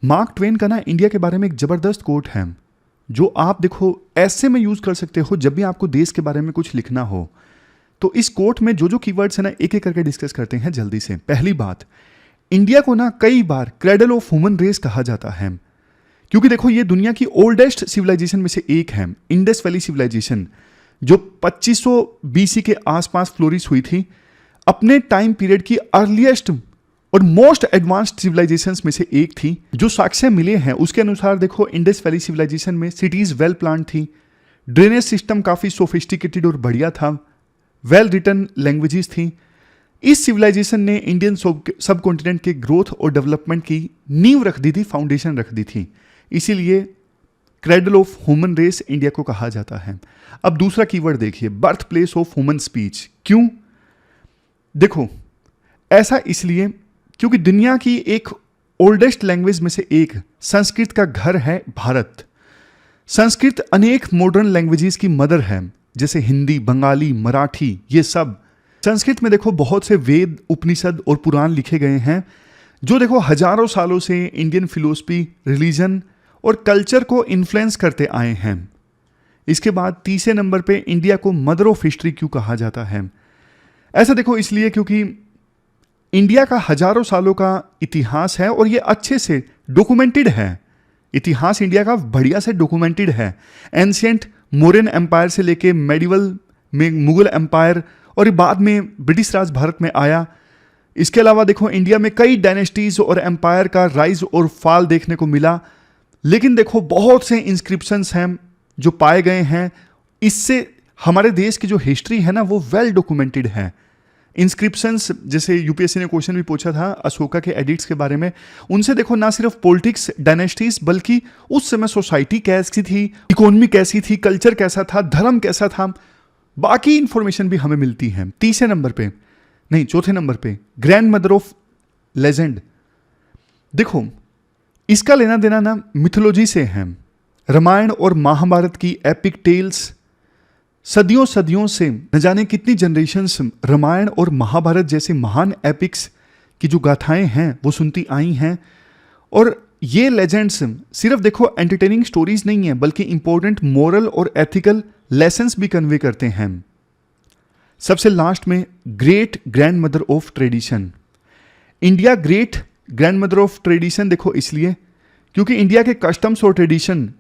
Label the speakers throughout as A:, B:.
A: Mark Twain का ना India के बारे में एक जबरदस्त कोट है जो आप देखो ऐसे में यूज कर सकते हो जब भी आपको देश के बारे में कुछ लिखना हो। तो इस कोट में जो जो कीवर्ड्स है ना एक एक करके डिस्कस करते हैं जल्दी से। पहली बात, इंडिया को ना कई बार क्रेडल ऑफ ह्यूमन रेस कहा जाता है क्योंकि देखो ये दुनिया की ओल्डेस्ट सिविलाइजेशन में से एक है। इंडस वैली सिविलाइजेशन जो 2500 बीसी के आसपास फ्लोरिश हुई थी, अपने टाइम पीरियड की अर्लीस्ट और मोस्ट एडवांस्ड सिविलाइजेशंस में से एक थी। जो साक्ष्य मिले हैं उसके अनुसार देखो इंडस वैली सिविलाइजेशन में सिटीज वेल प्लान थी, ड्रेनेज सिस्टम काफी सोफिस्टिकेटेड और बढ़िया था, वेल रिटन लैंग्वेजेस थी। इस सिविलाइजेशन ने इंडियन सब कॉन्टिनेंट के ग्रोथ और डेवलपमेंट की नींव रख दी थी, फाउंडेशन रख दी थी। इसीलिए cradle of human race India को कहा जाता है। अब दूसरा कीवर्ड देखिए, birth place of human speech. क्यों? देखो ऐसा इसलिए क्योंकि दुनिया की एक ओल्डेस्ट लैंग्वेज में से एक संस्कृत का घर है भारत। संस्कृत अनेक मॉडर्न लैंग्वेजेस की मदर है, जैसे हिंदी, बंगाली, मराठी, ये सब। संस्कृत में देखो बहुत से वेद, उपनिषद और पुराण लिखे गए हैं जो देखो हजारों सालों से इंडियन फिलोसफी, रिलीजन और कल्चर को इन्फ्लुएंस करते आए हैं। इसके बाद तीसरे नंबर पे इंडिया को मदर ऑफ हिस्ट्री क्यों कहा जाता है? ऐसा देखो इसलिए क्योंकि इंडिया का हजारों सालों का इतिहास है और ये अच्छे से डॉक्यूमेंटेड है। इतिहास इंडिया का बढ़िया से डॉक्यूमेंटेड है। एंशिएंट मौर्यन एम्पायर से लेके मेडिवल में मुगल एम्पायर और बाद में ब्रिटिश राज भारत में आया। इसके अलावा देखो इंडिया में कई डायनेस्टीज और एम्पायर का राइज और फॉल देखने को मिला। लेकिन देखो बहुत से इंस्क्रिप्शंस हैं जो पाए गए हैं, इससे हमारे देश की जो हिस्ट्री है ना वो वेल डॉक्यूमेंटेड है। इंस्क्रिप्शंस, जैसे यूपीएससी ने क्वेश्चन भी पूछा था अशोका के एडिक्ट्स के बारे में, उनसे देखो ना सिर्फ पॉलिटिक्स, डायनेस्टीज, बल्कि उस समय सोसाइटी कैसी थी, इकोनॉमी कैसी थी, कल्चर कैसा था, धर्म कैसा था, बाकी इंफॉर्मेशन भी हमें मिलती है। तीसरे नंबर पे नहीं, चौथे नंबर पे ग्रैंड मदर ऑफ लेजेंड। देखो इसका लेना देना ना मिथोलॉजी से है। रामायण और महाभारत की एपिक टेल्स सदियों सदियों से न जाने कितनी जनरेशन्स रामायण और महाभारत जैसे महान एपिक्स की जो गाथाएं हैं वो सुनती आई हैं। और ये लेजेंड्स सिर्फ देखो एंटरटेनिंग स्टोरीज नहीं है बल्कि इंपॉर्टेंट मोरल और एथिकल लेसन्स भी कन्वे करते हैं। सबसे लास्ट में great grand mother of tradition. India great grand mother of tradition देखो इसलिए क्योंकि इंडिया के कस्टम्स और ट्रेडिशन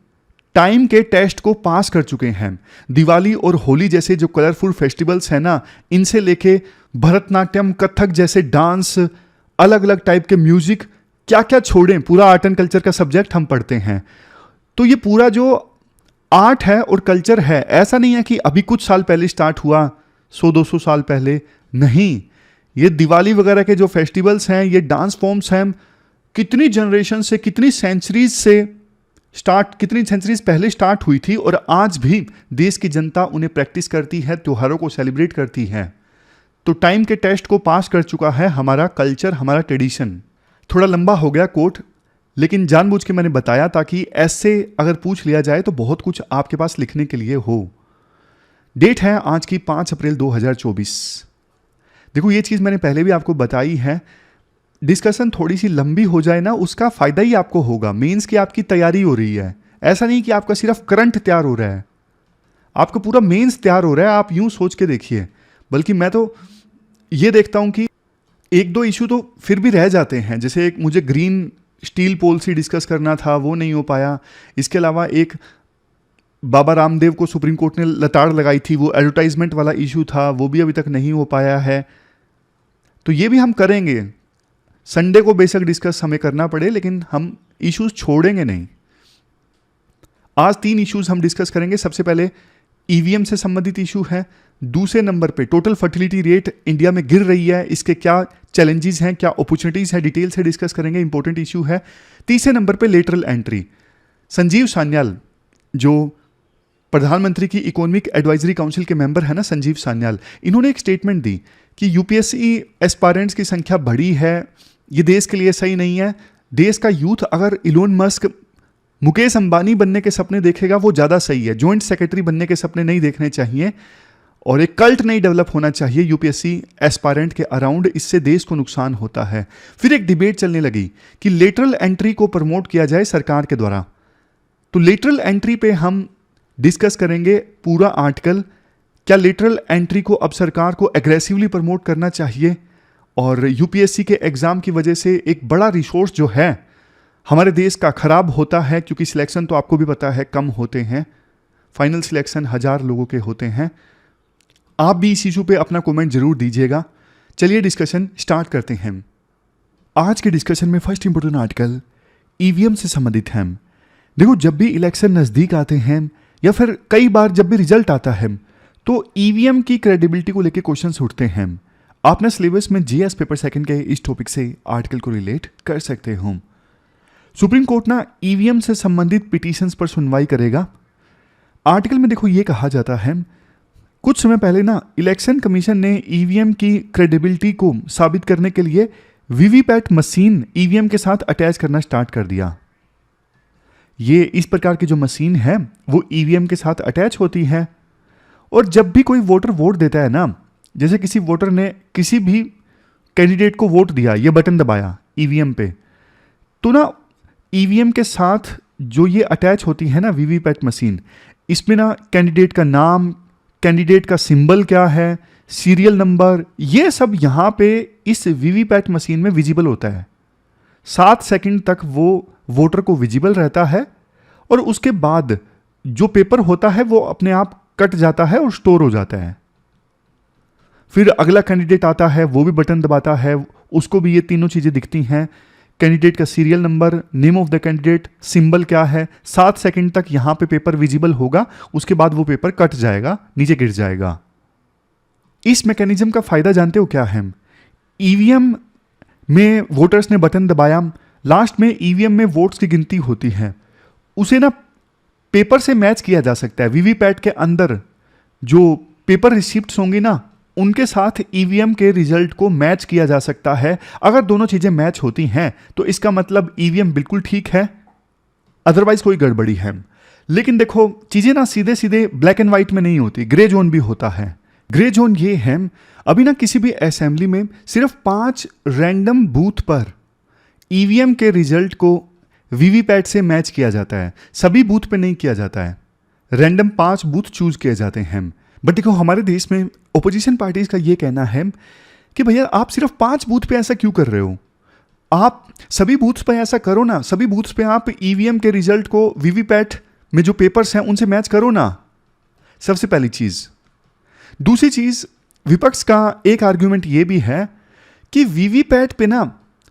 A: टाइम के टेस्ट को पास कर चुके हैं। दिवाली और होली जैसे जो कलरफुल फेस्टिवल्स हैं ना, इनसे लेके भरतनाट्यम, कथक जैसे डांस, अलग अलग टाइप के म्यूजिक, क्या क्या छोड़ें, पूरा आर्ट एंड कल्चर का सब्जेक्ट हम पढ़ते हैं। तो ये पूरा जो आर्ट है और कल्चर है, ऐसा नहीं है कि अभी कुछ साल पहले स्टार्ट हुआ, 100-200 साल पहले नहीं। ये दिवाली वगैरह के जो फेस्टिवल्स हैं, ये डांस फॉर्म्स हैं, कितनी जनरेशन से, कितनी सेंचुरीज पहले स्टार्ट हुई थी और आज भी देश की जनता उन्हें प्रैक्टिस करती है, त्योहारों को सेलिब्रेट करती है। तो टाइम के टेस्ट को पास कर चुका है हमारा कल्चर, हमारा ट्रेडिशन। थोड़ा लंबा हो गया कोट, लेकिन जानबूझ के मैंने बताया ताकि ऐसे अगर पूछ लिया जाए तो बहुत कुछ आपके पास लिखने के लिए हो। डेट है आज की 5 अप्रैल 2024। देखो ये चीज़ मैंने पहले भी आपको बताई है, डिस्कशन थोड़ी सी लंबी हो जाए ना उसका फायदा ही आपको होगा। मेंस की आपकी तैयारी हो रही है, ऐसा नहीं कि आपका सिर्फ करंट तैयार हो रहा है, आपका पूरा मेंस तैयार हो रहा है। आप यूं सोच के देखिए। बल्कि मैं तो ये देखता हूं कि एक दो इशू तो फिर भी रह जाते हैं, जैसे एक मुझे ग्रीन स्टील पॉलिसी डिस्कस करना था, वो नहीं हो पाया। इसके अलावा एक बाबा रामदेव को सुप्रीम कोर्ट ने लताड़ लगाई थी, वो एडवर्टाइजमेंट वाला इशू था, वो भी अभी तक नहीं हो पाया है। तो ये भी हम करेंगे। संडे को बेशक डिस्कस हमें करना पड़े, लेकिन हम इश्यूज छोड़ेंगे नहीं। आज 3 इश्यूज हम डिस्कस करेंगे। सबसे पहले ईवीएम से संबंधित इशू है। दूसरे नंबर पे टोटल फर्टिलिटी रेट इंडिया में गिर रही है, इसके क्या चैलेंजेस हैं, क्या अपॉर्चुनिटीज हैं, डिटेल से डिस्कस करेंगे, इंपॉर्टेंट इशू है। तीसरे नंबर पे लेटरल एंट्री। संजीव सान्याल जो प्रधानमंत्री की इकोनॉमिक एडवाइजरी काउंसिल के मेंबर है ना, संजीव सान्याल, इन्होंने एक स्टेटमेंट दी कि यूपीएससी एस्पायरेंट्स की संख्या बढ़ी है, ये देश के लिए सही नहीं है। देश का यूथ अगर इलोन मस्क, मुकेश अंबानी बनने के सपने देखेगा वो ज़्यादा सही है, जॉइंट सेक्रेटरी बनने के सपने नहीं देखने चाहिए। और एक कल्ट नहीं डेवलप होना चाहिए यूपीएससी एस्पायरेंट के अराउंड, इससे देश को नुकसान होता है। फिर एक डिबेट चलने लगी कि लेटरल एंट्री को प्रमोट किया जाए सरकार के द्वारा। तो लेटरल एंट्री पे हम डिस्कस करेंगे पूरा आर्टिकल। क्या लेटरल एंट्री को अब सरकार को एग्रेसिवली प्रमोट करना चाहिए? और यूपीएससी के एग्जाम की वजह से एक बड़ा रिसोर्स जो है हमारे देश का खराब होता है, क्योंकि सिलेक्शन तो आपको भी पता है कम होते हैं, फाइनल सिलेक्शन 1000 लोगों के होते हैं। आप भी इस इशू पे अपना कमेंट जरूर दीजिएगा। चलिए डिस्कशन स्टार्ट करते हैं। आज के डिस्कशन में फर्स्ट इंपोर्टेंट आर्टिकल ईवीएम से संबंधित है। देखो, जब भी इलेक्शन नज़दीक आते हैं या फिर कई बार जब भी रिजल्ट आता है तो ईवीएम की क्रेडिबिलिटी को लेकर क्वेश्चंस उठते हैं। आपने सिलेबस में जीएस पेपर सेकंड के इस टॉपिक से आर्टिकल को रिलेट कर सकते हो। सुप्रीम कोर्ट ना ईवीएम से संबंधित पिटीशंस पर सुनवाई करेगा। आर्टिकल में देखो ये कहा जाता है, कुछ समय पहले ना इलेक्शन कमीशन ने ईवीएम की क्रेडिबिलिटी को साबित करने के लिए वीवीपैट मशीन ईवीएम के साथ अटैच करना स्टार्ट कर दिया। ये इस प्रकार की जो मशीन है वो ईवीएम के साथ अटैच होती है, और जब भी कोई वोटर वोट देता है ना, जैसे किसी वोटर ने किसी भी कैंडिडेट को वोट दिया, ये बटन दबाया ईवीएम पे, तो ना ईवीएम के साथ जो ये अटैच होती है ना वीवीपैट मशीन, इसमें ना कैंडिडेट का नाम, कैंडिडेट का सिंबल क्या है, सीरियल नंबर, ये सब यहाँ पे इस वीवीपैट मशीन में विजिबल होता है। 7 सेकंड तक वो वोटर को विजिबल रहता है, और उसके बाद जो पेपर होता है वो अपने आप कट जाता है और स्टोर हो जाता है। फिर अगला कैंडिडेट आता है, वो भी बटन दबाता है, उसको भी ये तीनों चीज़ें दिखती हैं। कैंडिडेट का serial number, name of the candidate, symbol क्या है, 7 सेकंड तक यहाँ पे पेपर विजिबल होगा, उसके बाद वो पेपर कट जाएगा, नीचे गिर जाएगा। इस मैकेनिज्म का फायदा जानते हो क्या है? ईवीएम में वोटर्स ने बटन दबाया, लास्ट में ईवीएम में वोट्स की गिनती होती है, उसे ना पेपर से मैच किया जा सकता है। वीवीपैट के अंदर जो पेपर रिसिप्ट्स होंगी ना, उनके साथ ईवीएम के रिजल्ट को मैच किया जा सकता है। अगर दोनों चीजें मैच होती हैं तो इसका मतलब ईवीएम बिल्कुल ठीक है, अदरवाइज कोई गड़बड़ी है। लेकिन देखो, चीजें ना सीधे सीधे ब्लैक एंड व्हाइट में नहीं होती, ग्रे जोन भी होता है। ग्रे जोन ये है, अभी ना किसी भी असेंबली में सिर्फ 5 रैंडम बूथ पर ईवीएम के रिजल्ट को वीवीपैट से मैच किया जाता है, सभी बूथ पे नहीं किया जाता है। रैंडम 5 बूथ चूज किए जाते हैं। बट देखो, हमारे देश में ओपोजिशन पार्टीज का ये कहना है कि भैया आप सिर्फ 5 बूथ पे ऐसा क्यों कर रहे हो, आप सभी बूथ्स पे ऐसा करो ना, सभी बूथ्स पे आप ईवीएम के रिजल्ट को वीवीपैट में जो पेपर्स हैं उनसे मैच करो ना। सबसे पहली चीज। दूसरी चीज, विपक्ष का एक आर्ग्यूमेंट ये भी है कि वीवीपैट पे ना,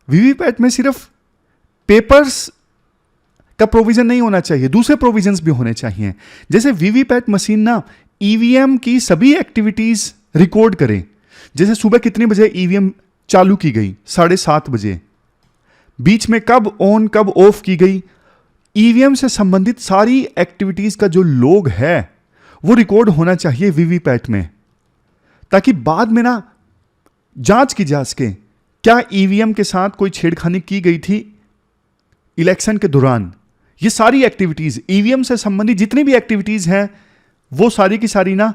A: वीवीपैट में सिर्फ पेपर्स का प्रोविजन नहीं होना चाहिए, दूसरे प्रोविजंस भी होने चाहिए। जैसे वीवीपैट मशीन ना ईवीएम की सभी एक्टिविटीज रिकॉर्ड करे, जैसे सुबह कितने बजे ईवीएम चालू की गई, 7:30 बजे, बीच में कब ऑन कब ऑफ की गई, ईवीएम से संबंधित सारी एक्टिविटीज का जो लॉग है वो रिकॉर्ड होना चाहिए वीवीपैट में, ताकि बाद में ना जांच की जा सके क्या ईवीएम के साथ कोई छेड़खानी की गई थी इलेक्शन के दौरान। ये सारी एक्टिविटीज, ईवीएम से संबंधित जितनी भी एक्टिविटीज हैं, वो सारी की सारी ना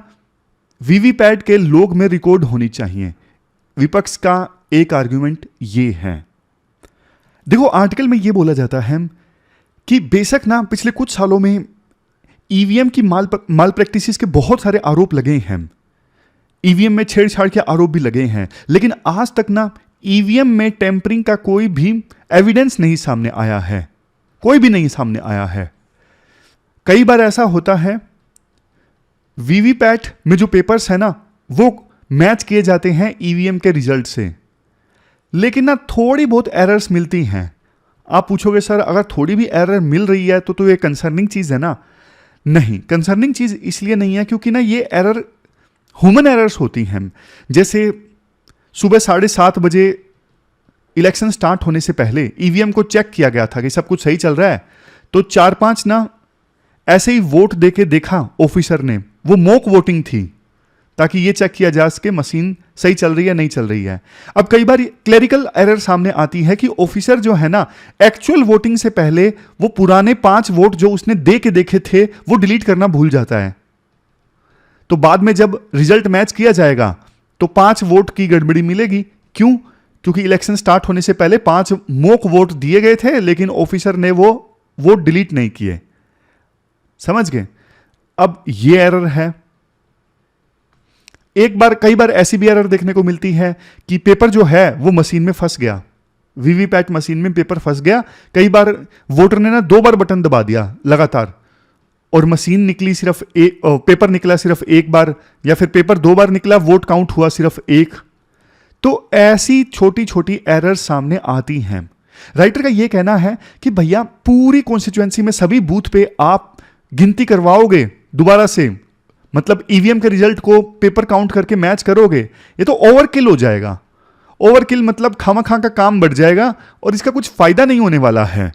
A: वीवीपैट के लॉग में रिकॉर्ड होनी चाहिए। विपक्ष का एक आर्गुमेंट ये है। देखो, आर्टिकल में ये बोला जाता है कि बेशक ना पिछले कुछ सालों में ईवीएम की माल प्रैक्टिसेस के बहुत सारे आरोप लगे हैं, ईवीएम में छेड़छाड़ के आरोप भी लगे हैं, लेकिन आज तक ना ईवीएम में टेम्परिंग का कोई भी एविडेंस नहीं सामने आया है, कोई भी नहीं सामने आया है। कई बार ऐसा होता है वीवीपैट में जो पेपर्स है ना वो मैच किए जाते हैं ईवीएम के रिजल्ट से, लेकिन ना थोड़ी बहुत एरर्स मिलती हैं। आप पूछोगे सर अगर थोड़ी भी एरर मिल रही है तो ये कंसर्निंग चीज है ना? नहीं, कंसर्निंग चीज इसलिए नहीं है क्योंकि ना ये एरर ह्यूमन एरर्स होती हैं। जैसे सुबह 7:30 बजे इलेक्शन स्टार्ट होने से पहले ईवीएम को चेक किया गया था कि सब कुछ सही चल रहा है, तो 4-5 ना ऐसे ही वोट देके देखा ऑफिसर ने, वो मॉक वोटिंग थी ताकि ये चेक किया जा सके मशीन सही चल रही है नहीं चल रही है। अब कई बार क्लेरिकल एरर सामने आती है कि ऑफिसर जो है ना एक्चुअल वोटिंग से पहले वो पुराने 5 वोट जो उसने दे के देखे थे वो डिलीट करना भूल जाता है। तो बाद में जब रिजल्ट मैच किया जाएगा तो 5 वोट की गड़बड़ी मिलेगी। क्यों? क्योंकि इलेक्शन स्टार्ट होने से पहले 5 मोक वोट दिए गए थे, लेकिन ऑफिसर ने वो वोट डिलीट नहीं किए। समझ गए? अब ये एरर है। कई बार ऐसी भी एरर देखने को मिलती है कि पेपर जो है वो मशीन में फंस गया, वीवीपैट मशीन में पेपर फंस गया। कई बार वोटर ने ना 2 बार बटन दबा दिया लगातार, और मशीन निकली सिर्फ पेपर निकला सिर्फ 1 बार, या फिर पेपर 2 बार निकला, वोट काउंट हुआ सिर्फ 1। तो ऐसी छोटी छोटी एरर सामने आती हैं। राइटर का यह कहना है कि भैया पूरी कॉन्स्टिट्यूएंसी में सभी बूथ पे आप गिनती करवाओगे दोबारा से, मतलब ईवीएम के रिजल्ट को पेपर काउंट करके मैच करोगे, ये तो ओवरकिल हो जाएगा। ओवरकिल मतलब खामा-खा का काम बढ़ जाएगा और इसका कुछ फायदा नहीं होने वाला है।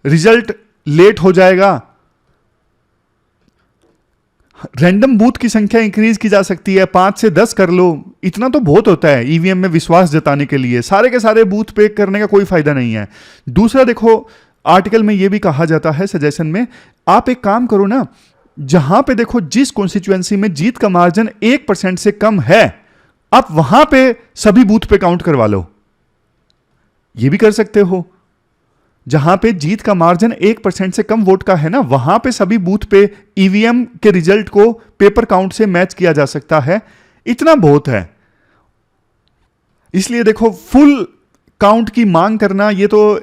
A: रिजल्ट लेट हो जाएगा। रैंडम बूथ की संख्या इंक्रीज की जा सकती है, 5 से 10 कर लो, इतना तो बहुत होता है ईवीएम में विश्वास जताने के लिए। सारे के सारे बूथ पे करने का कोई फायदा नहीं है। दूसरा देखो, आर्टिकल में यह भी कहा जाता है सजेशन में, आप एक काम करो ना, जहां पे देखो जिस कॉन्स्टिट्यूएंसी में जीत का मार्जिन 1% से कम है, आप वहां पे सभी बूथ पे काउंट करवा लो। यह भी कर सकते हो। जहां पे जीत का मार्जिन 1% से कम वोट का है ना, वहां पे सभी बूथ पे ईवीएम के रिजल्ट को पेपर काउंट से मैच किया जा सकता है। इतना बहुत है। इसलिए देखो, फुल काउंट की मांग करना, यह तो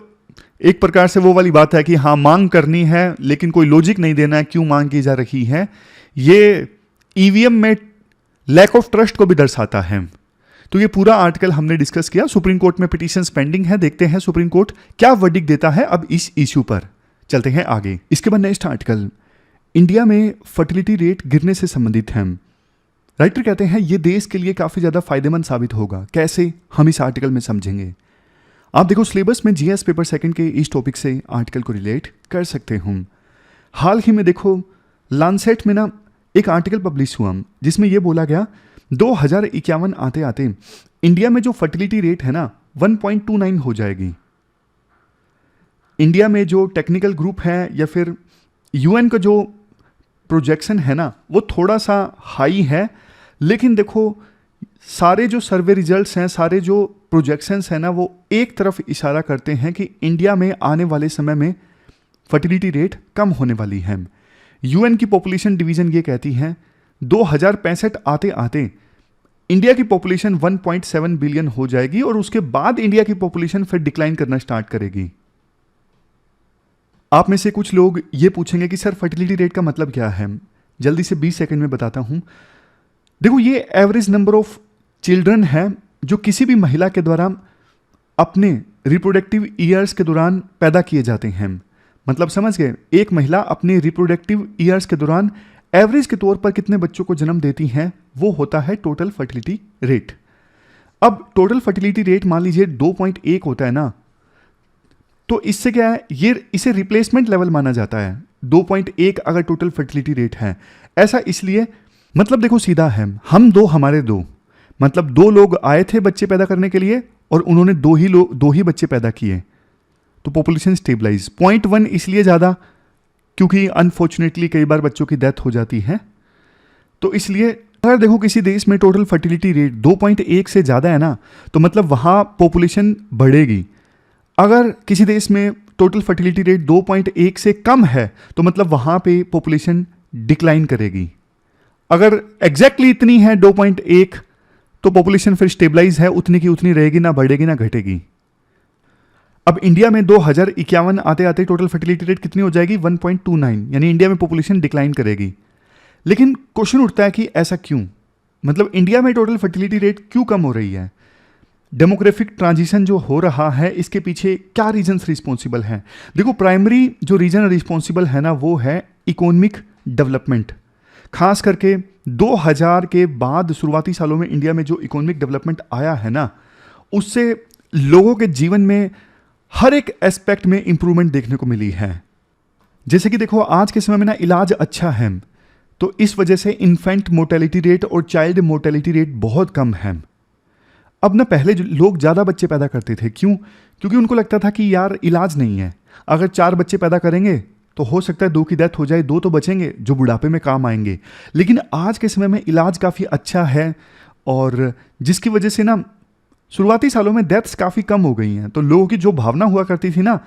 A: एक प्रकार से वो वाली बात है कि हाँ मांग करनी है, लेकिन कोई लॉजिक नहीं देना है क्यों मांग की जा रही है। ये ईवीएम में लैक ऑफ ट्रस्ट को भी दर्शाता है। तो ये पूरा आर्टिकल हमने डिस्कस किया। सुप्रीम कोर्ट में पिटीशंस पेंडिंग है, देखते हैं सुप्रीम कोर्ट क्या वर्डिक्ट देता है अब इस इश्यू पर। चलते हैं आगे। इसके बाद नेक्स्ट आर्टिकल, इंडिया में फर्टिलिटी रेट गिरने से संबंधित है। राइटर कहते हैं ये देश के लिए काफी ज्यादा फायदेमंद साबित होगा। कैसे, हम इस आर्टिकल में समझेंगे। आप देखो, सिलेबस में जीएस पेपर सेकंड के इस टॉपिक से आर्टिकल को रिलेट कर सकते हूं। हाल ही में देखो, लांसेट में ना एक आर्टिकल पब्लिश हुआ जिसमें यह बोला गया 2051 आते आते इंडिया में जो फर्टिलिटी रेट है ना 1.29 हो जाएगी। इंडिया में जो टेक्निकल ग्रुप है या फिर यूएन का जो प्रोजेक्शन है ना, वो थोड़ा सा हाई है, लेकिन देखो सारे जो सर्वे रिजल्ट्स हैं, सारे जो प्रोजेक्शंस हैं ना, वो एक तरफ इशारा करते हैं कि इंडिया में आने वाले समय में फर्टिलिटी रेट कम होने वाली है। यूएन की पॉपुलेशन डिवीजन ये कहती है 2065 आते आते इंडिया की पॉपुलेशन 1.7 बिलियन हो जाएगी और उसके बाद इंडिया की पॉपुलेशन फिर डिक्लाइन करना स्टार्ट करेगी। आप में से कुछ लोग ये पूछेंगे कि सर फर्टिलिटी रेट का मतलब क्या है। जल्दी से 20 सेकंड में बताता हूं। देखो, ये एवरेज नंबर ऑफ चिल्ड्रन है जो किसी भी महिला के द्वारा अपने रिप्रोडक्टिव ईयर्स के दौरान पैदा किए जाते हैं। मतलब समझ गए, एक महिला अपने रिप्रोडक्टिव ईयर्स के दौरान एवरेज के तौर पर कितने बच्चों को जन्म देती हैं, वो होता है टोटल फर्टिलिटी रेट। अब टोटल फर्टिलिटी रेट मान लीजिए 2.1 होता है ना, तो इससे क्या है, ये इसे रिप्लेसमेंट लेवल माना जाता है। 2.1 अगर टोटल फर्टिलिटी रेट है, ऐसा इसलिए, मतलब देखो सीधा है, हम दो हमारे दो, मतलब 2 लोग आए थे बच्चे पैदा करने के लिए और उन्होंने 2 ही बच्चे पैदा किए, तो पॉपुलेशन स्टेबलाइज। 0.1 इसलिए ज़्यादा क्योंकि अनफॉर्चुनेटली कई बार बच्चों की डेथ हो जाती है, तो इसलिए अगर देखो किसी देश में टोटल फर्टिलिटी रेट 2.1 से ज़्यादा है ना, तो मतलब वहाँ पॉपुलेशन बढ़ेगी। अगर किसी देश में टोटल फर्टिलिटी रेट 2.1 से कम है, तो मतलब वहाँ पे पॉपुलेशन डिक्लाइन करेगी। अगर एग्जैक्टली इतनी है 2.1, तो पॉपुलेशन फिर स्टेबलाइज है, उतनी की उतनी रहेगी, ना बढ़ेगी ना घटेगी। अब इंडिया में 2051 आते आते टोटल फर्टिलिटी रेट कितनी हो जाएगी, 1.29, यानी इंडिया में पॉपुलेशन डिक्लाइन करेगी। लेकिन क्वेश्चन उठता है कि ऐसा क्यों, मतलब इंडिया में टोटल फर्टिलिटी रेट क्यों कम हो रही है। डेमोग्राफिक ट्रांजिशन जो हो रहा है, इसके पीछे क्या रीजंस रिस्पॉन्सिबल हैं। देखो, प्राइमरी जो रीजन रिस्पॉन्सिबल है ना, वो है इकोनॉमिक डेवलपमेंट। खास करके 2000 के बाद शुरुआती सालों में इंडिया में जो इकोनॉमिक डेवलपमेंट आया है ना, उससे लोगों के जीवन में हर एक एस्पेक्ट में इंप्रूवमेंट देखने को मिली है। जैसे कि देखो, आज के समय में ना इलाज अच्छा है, तो इस वजह से इन्फेंट मोर्टेलिटी रेट और चाइल्ड मोर्टेलिटी रेट बहुत कम है। अब ना पहले लोग ज़्यादा बच्चे पैदा करते थे, क्यों? क्योंकि उनको लगता था कि यार इलाज नहीं है, अगर 4 बच्चे पैदा करेंगे तो हो सकता है 2 की डेथ हो जाए, 2 तो बचेंगे जो बुढ़ापे में काम आएंगे। लेकिन आज के समय में इलाज काफ़ी अच्छा है और जिसकी वजह से ना शुरुआती सालों में डेथ्स काफ़ी कम हो गई हैं। तो लोगों की जो भावना हुआ करती थी ना,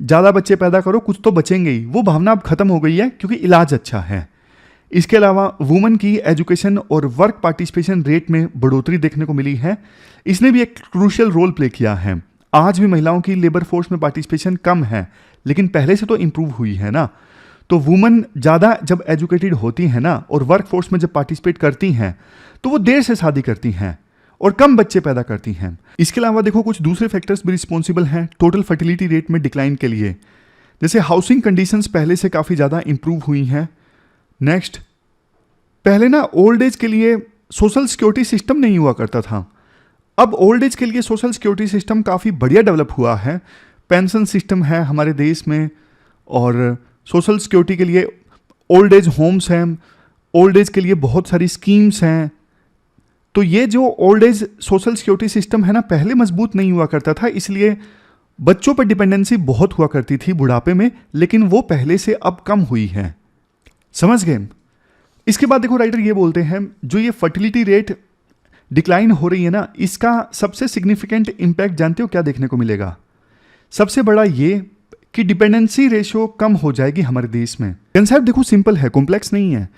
A: ज़्यादा बच्चे पैदा करो कुछ तो बचेंगे ही, वो भावना अब खत्म हो गई है क्योंकि इलाज अच्छा है। इसके अलावा वुमेन की एजुकेशन और वर्क पार्टिसिपेशन रेट में बढ़ोतरी देखने को मिली है। इसने भी एक क्रूशियल रोल प्ले किया है। आज भी महिलाओं की लेबर फोर्स में पार्टिसिपेशन कम है, लेकिन पहले से तो इम्प्रूव हुई है ना। तो वुमेन ज़्यादा जब एजुकेटेड होती हैं ना और वर्क फोर्स में जब पार्टिसिपेट करती हैं तो वो देर से शादी करती हैं और कम बच्चे पैदा करती हैं। इसके अलावा देखो कुछ दूसरे फैक्टर्स भी रिस्पॉन्सिबल हैं टोटल फर्टिलिटी रेट में डिक्लाइन के लिए, जैसे हाउसिंग कंडीशंस पहले से काफ़ी ज़्यादा इंप्रूव हुई हैं। नेक्स्ट, पहले ना ओल्ड एज के लिए सोशल सिक्योरिटी सिस्टम नहीं हुआ करता था, अब ओल्ड एज के लिए सोशल सिक्योरिटी सिस्टम काफ़ी बढ़िया डेवलप हुआ है। पेंशन सिस्टम है हमारे देश में और सोशल सिक्योरिटी के लिए ओल्ड एज होम्स हैं, ओल्ड एज के लिए बहुत सारी स्कीम्स हैं। तो ये जो old age social security system है ना, पहले मजबूत नहीं हुआ करता था, इसलिए बच्चों पर डिपेंडेंसी बहुत हुआ करती थी बुढ़ापे में, लेकिन वो पहले से अब कम हुई है। समझ गए? इसके बाद देखो राइटर ये बोलते हैं जो ये फर्टिलिटी रेट डिक्लाइन हो रही है ना, इसका सबसे सिग्निफिकेंट इम्पैक्ट जानते हो क्या देखने को मिलेगा? सबसे बड़ा ये कि डिपेंडेंसी रेशियो कम हो जाएगी हमारे देश में। कंसेप्ट देखो सिंपल है, कॉम्प्लेक्स नहीं है।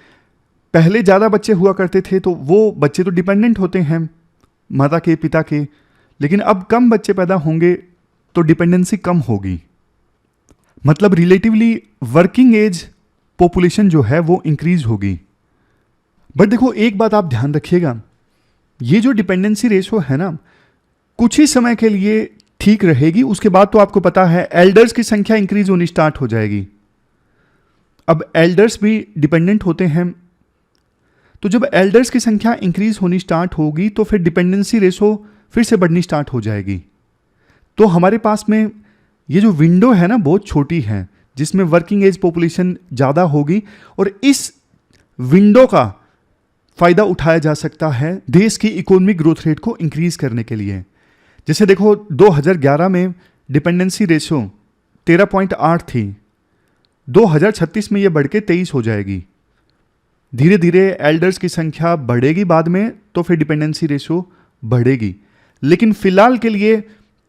A: पहले ज़्यादा बच्चे हुआ करते थे तो वो बच्चे तो डिपेंडेंट होते हैं माता के पिता के, लेकिन अब कम बच्चे पैदा होंगे तो डिपेंडेंसी कम होगी, मतलब रिलेटिवली वर्किंग एज पॉपुलेशन जो है वो इंक्रीज होगी। बट देखो एक बात आप ध्यान रखिएगा, ये जो डिपेंडेंसी रेशो है ना कुछ ही समय के लिए ठीक रहेगी, उसके बाद तो आपको पता है एल्डर्स की संख्या इंक्रीज होनी स्टार्ट हो जाएगी। अब एल्डर्स भी डिपेंडेंट होते हैं, तो जब एल्डर्स की संख्या इंक्रीज होनी स्टार्ट होगी तो फिर डिपेंडेंसी रेशो फिर से बढ़नी स्टार्ट हो जाएगी। तो हमारे पास में ये जो विंडो है ना बहुत छोटी है जिसमें वर्किंग एज पॉपुलेशन ज़्यादा होगी, और इस विंडो का फ़ायदा उठाया जा सकता है देश की इकोनॉमिक ग्रोथ रेट को इंक्रीज करने के लिए। जैसे देखो 2011 में डिपेंडेंसी रेशो 13.8 थी, 2036 में ये बढ़ के 23 हो जाएगी। धीरे धीरे एल्डर्स की संख्या बढ़ेगी बाद में तो फिर डिपेंडेंसी रेशो बढ़ेगी, लेकिन फिलहाल के लिए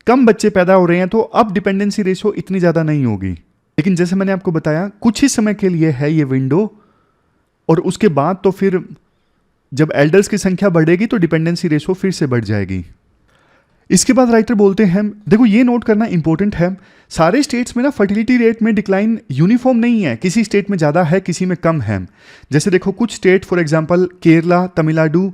A: कम बच्चे पैदा हो रहे हैं तो अब डिपेंडेंसी रेशो इतनी ज़्यादा नहीं होगी। लेकिन जैसे मैंने आपको बताया कुछ ही समय के लिए है ये विंडो, और उसके बाद तो फिर जब एल्डर्स की संख्या बढ़ेगी तो डिपेंडेंसी रेशो फिर से बढ़ जाएगी। इसके बाद राइटर बोलते हैं देखो ये नोट करना इंपॉर्टेंट है, सारे स्टेट्स में ना फर्टिलिटी रेट में डिक्लाइन यूनिफॉर्म नहीं है, किसी स्टेट में ज़्यादा है किसी में कम है। जैसे देखो कुछ state for example Kerala, Tamil Nadu,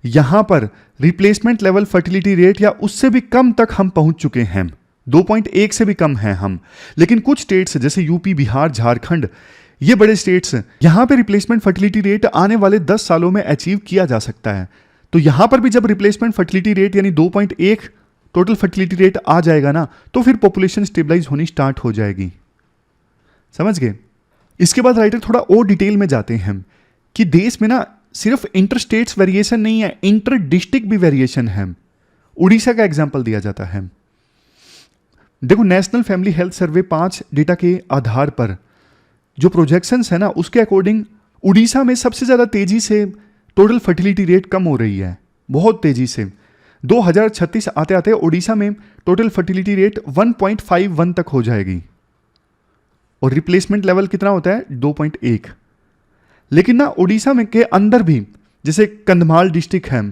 A: यहाँ पर रिप्लेसमेंट लेवल फर्टिलिटी रेट या उससे भी कम तक हम पहुँच चुके हैं, 2.1 से भी कम हैं हम। लेकिन कुछ स्टेट्स जैसे यूपी, बिहार, झारखंड, ये बड़े स्टेट्स, यहाँ पे रिप्लेसमेंट फर्टिलिटी रेट आने वाले 10 सालों में अचीव किया जा सकता है। तो यहाँ पर भी जब रिप्लेसमेंट फर्टिलिटी रेट यानी 2.1 टोटल फर्टिलिटी रेट आ जाएगा ना तो फिर पॉपुलेशन स्टेबलाइज होनी स्टार्ट हो जाएगी। समझ गए? इसके बाद राइटर थोड़ा और डिटेल में जाते हैं कि देश में ना सिर्फ इंटर स्टेट्स वेरिएशन नहीं है, इंटर डिस्ट्रिक्ट भी वेरिएशन है। उड़ीसा का एग्जाम्पल दिया जाता है। देखो national family health survey 5 data के आधार पर जो प्रोजेक्शंस है ना उसके अकॉर्डिंग उड़ीसा में सबसे ज़्यादा तेजी से टोटल फर्टिलिटी रेट कम हो रही है, बहुत तेजी से। 2036 आते आते उड़ीसा में टोटल फर्टिलिटी रेट 1.51 तक हो जाएगी और रिप्लेसमेंट लेवल कितना होता है 2.1। लेकिन ना उड़ीसा में के अंदर भी जैसे कंधमाल डिस्ट्रिक्ट है,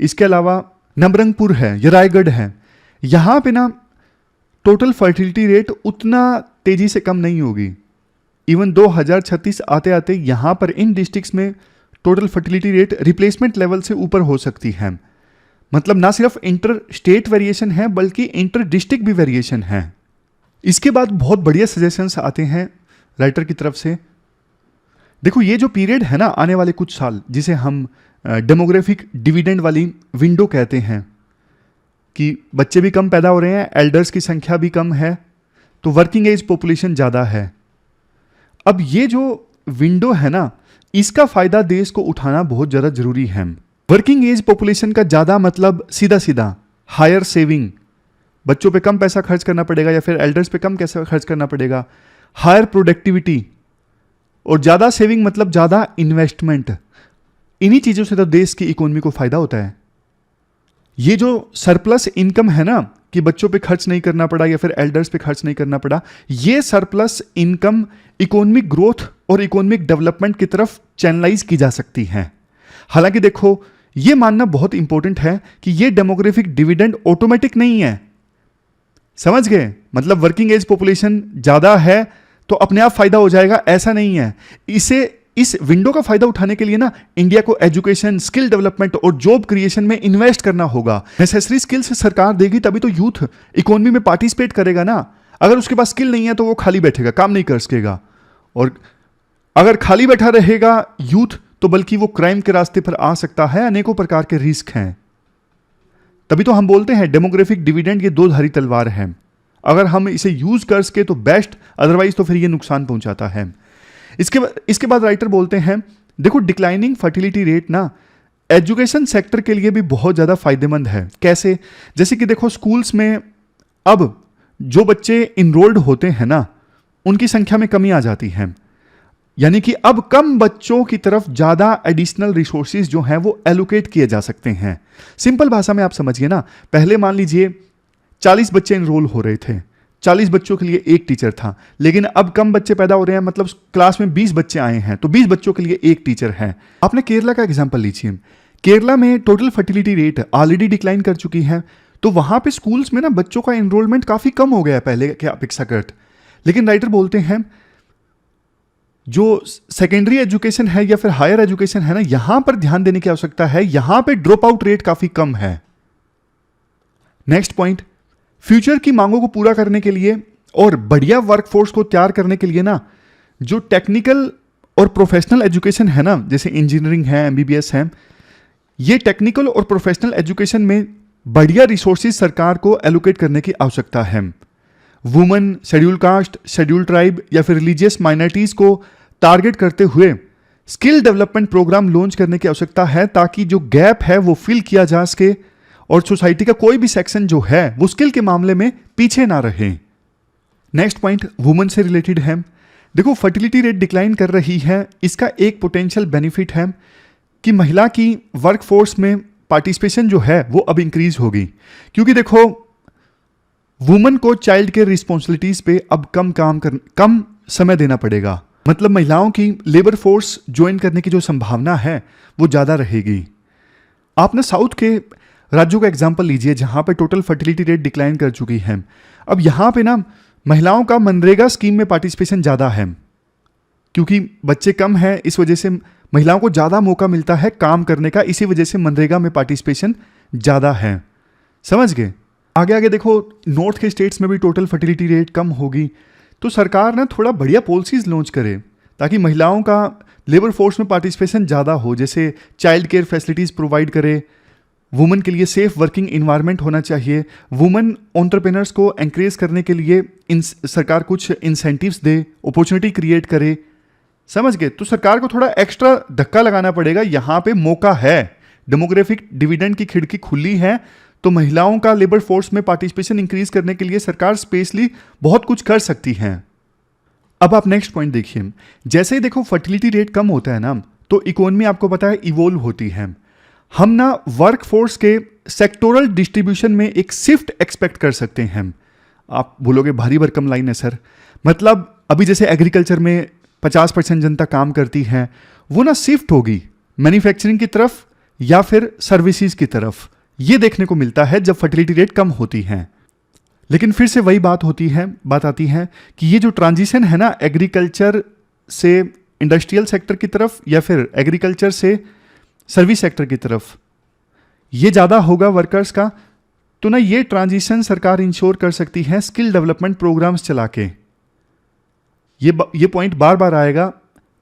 A: इसके अलावा नबरंगपुर है या रायगढ़ है, यहाँ पे ना टोटल फर्टिलिटी रेट उतना तेजी से कम नहीं होगी। इवन 2036 आते आते यहाँ पर इन डिस्ट्रिक्ट्स में total fertility rate replacement level से ऊपर हो सकती है। मतलब ना सिर्फ इंटर स्टेट वेरिएशन है बल्कि इंटर डिस्ट्रिक्ट भी वेरिएशन है। इसके बाद बहुत बढ़िया सजेशंस आते हैं राइटर की तरफ से। देखो ये जो पीरियड है ना आने वाले कुछ साल जिसे हम डेमोग्राफिक डिविडेंड वाली विंडो कहते हैं कि बच्चे भी कम पैदा हो रहे हैं, एल्डर्स की संख्या भी कम है, तो वर्किंग एज पॉपुलेशन ज़्यादा है। अब ये जो विंडो है ना इसका फायदा देश को उठाना बहुत ज़्यादा जरूरी है। वर्किंग एज पॉपुलेशन का ज़्यादा मतलब सीधा सीधा हायर सेविंग, बच्चों पे कम पैसा खर्च करना पड़ेगा या फिर एल्डर्स पे कम पैसा खर्च करना पड़ेगा। हायर प्रोडक्टिविटी और ज़्यादा सेविंग मतलब ज़्यादा इन्वेस्टमेंट। इन्हीं चीज़ों से तो देश की इकोनॉमी को फायदा होता है। ये जो सरप्लस इनकम है ना, कि बच्चों पे खर्च नहीं करना पड़ा या फिर एल्डर्स पे खर्च नहीं करना पड़ा, ये सरप्लस इनकम इकोनॉमिक ग्रोथ और इकोनॉमिक डेवलपमेंट की तरफ चैनलाइज की जा सकती है। हालांकि देखो, ये मानना बहुत इंपॉर्टेंट है कि ये डेमोग्राफिक डिविडेंड ऑटोमेटिक नहीं है। समझ गए? मतलब वर्किंग एज पॉपुलेशन ज़्यादा है तो अपने आप फायदा हो जाएगा, ऐसा नहीं है। इस विंडो का फायदा उठाने के लिए ना इंडिया को एजुकेशन, स्किल डेवलपमेंट और जॉब क्रिएशन में इन्वेस्ट करना होगा। नेसेसरी स्किल्स सरकार देगी तभी तो यूथ इकोनॉमी में पार्टिसिपेट करेगा ना। अगर उसके पास स्किल नहीं है तो वो खाली बैठेगा, काम नहीं कर सकेगा। और अगर खाली बैठा रहेगा यूथ तो बल्कि वो क्राइम के रास्ते पर आ सकता है। अनेकों प्रकार के रिस्क हैं। तभी तो हम बोलते हैं डेमोग्राफिक डिविडेंड ये दो धारी तलवार है। अगर हम इसे यूज कर सके तो बेस्ट, अदरवाइज तो फिर ये नुकसान पहुंचाता है। इसके बाद राइटर बोलते हैं, देखो डिक्लाइनिंग फर्टिलिटी रेट ना एजुकेशन सेक्टर के लिए भी बहुत ज़्यादा फायदेमंद है। कैसे? जैसे कि देखो स्कूल्स में अब जो बच्चे इनरोल्ड होते हैं ना, उनकी संख्या में कमी आ जाती है। यानी कि अब कम बच्चों की तरफ ज़्यादा एडिशनल रिसोर्सेज जो हैं वो एलोकेट किए जा सकते हैं। सिंपल भाषा में आप समझिए ना, पहले मान लीजिए 40 बच्चे इनरोल हो रहे थे, 40 बच्चों के लिए एक टीचर था। लेकिन अब कम बच्चे पैदा हो रहे हैं, मतलब क्लास में 20 बच्चे आए हैं तो 20 बच्चों के लिए एक टीचर है। आपने केरला का एग्जांपल लीजिए। केरला में total fertility rate already decline कर चुकी है, तो वहां पे स्कूल्स में ना बच्चों का एनरोलमेंट काफी कम हो गया है पहले के अपेक्षाकृत। लेकिन राइटर बोलते हैं जो सेकेंडरी एजुकेशन है या फिर हायर एजुकेशन है ना, यहां पर ध्यान देने की आवश्यकता है। यहां पे ड्रॉप आउट रेट काफी कम है। नेक्स्ट पॉइंट, फ्यूचर की मांगों को पूरा करने के लिए और बढ़िया वर्कफोर्स को तैयार करने के लिए ना, जो टेक्निकल और प्रोफेशनल एजुकेशन है ना, जैसे इंजीनियरिंग है, एमबीबीएस है, ये टेक्निकल और प्रोफेशनल एजुकेशन में बढ़िया रिसोर्सेज सरकार को एलोकेट करने की आवश्यकता है। Women, schedule caste, schedule tribe या फिर रिलीजियस माइनॉरिटीज को टारगेट करते हुए स्किल डेवलपमेंट प्रोग्राम लॉन्च करने की आवश्यकता है, ताकि जो गैप है वो फिल किया जा सके और सोसाइटी का कोई भी सेक्शन जो है वो स्किल के मामले में पीछे ना रहे। नेक्स्ट पॉइंट वुमेन से रिलेटेड है। देखो फर्टिलिटी रेट डिक्लाइन कर रही है, इसका एक पोटेंशियल बेनिफिट है कि महिला की वर्कफोर्स में पार्टिसिपेशन जो है वो अब इंक्रीज होगी। क्योंकि देखो वुमेन को चाइल्ड केयर रिस्पॉन्सिबिलिटीज पे अब कम समय देना पड़ेगा। मतलब महिलाओं की लेबर फोर्स ज्वाइन करने की जो संभावना है वो ज़्यादा रहेगी। आप ना साउथ के राज्यों का एग्जाम्पल लीजिए जहाँ पे टोटल फर्टिलिटी रेट डिक्लाइन कर चुकी है। अब यहाँ पे ना महिलाओं का मनरेगा स्कीम में पार्टिसिपेशन ज़्यादा है, क्योंकि बच्चे कम हैं, इस वजह से महिलाओं को ज़्यादा मौका मिलता है काम करने का। इसी वजह से मनरेगा में पार्टिसिपेशन ज़्यादा है। समझ गए? आगे देखो नॉर्थ के स्टेट्स में भी टोटल फर्टिलिटी रेट कम होगी, तो सरकार ना थोड़ा बढ़िया पॉलिसीज लॉन्च करे ताकि महिलाओं का लेबर फोर्स में पार्टिसिपेशन ज़्यादा हो। जैसे चाइल्ड केयर फैसिलिटीज़ प्रोवाइड करे, वुमेन के लिए सेफ वर्किंग इन्वायरमेंट होना चाहिए, वुमेन एंटरप्रेन्योर्स को एंकरेज करने के लिए सरकार कुछ इंसेंटिव्स दे, अपॉर्चुनिटी क्रिएट करे। समझ गए? तो सरकार को थोड़ा एक्स्ट्रा धक्का लगाना पड़ेगा। यहाँ पे मौका है, डेमोग्राफिक डिविडेंड की खिड़की खुली है, तो महिलाओं का लेबर फोर्स में पार्टिसिपेशन इंक्रीज करने के लिए सरकार स्पेशली बहुत कुछ कर सकती है। अब आप नेक्स्ट पॉइंट देखिए। जैसे ही देखो फर्टिलिटी रेट कम होता है ना, तो इकोनॉमी आपको पता है इवोल्व होती है। हम ना वर्क फोर्स के सेक्टोरल डिस्ट्रीब्यूशन में एक शिफ्ट एक्सपेक्ट कर सकते हैं। आप बोलोगे भारी भरकम लाइन है सर, मतलब अभी जैसे एग्रीकल्चर में 50% जनता काम करती है, वो ना शिफ्ट होगी मैन्युफैक्चरिंग की तरफ या फिर सर्विसेज की तरफ। ये देखने को मिलता है जब फर्टिलिटी रेट कम होती है। लेकिन फिर से वही बात आती है कि ये जो ट्रांजिशन है ना एग्रीकल्चर से इंडस्ट्रियल सेक्टर की तरफ या फिर एग्रीकल्चर से सर्विस सेक्टर की तरफ, ये ज़्यादा होगा वर्कर्स का। तो ना ये ट्रांजिशन सरकार इंश्योर कर सकती है स्किल डेवलपमेंट प्रोग्राम्स चला के। ये पॉइंट बार बार आएगा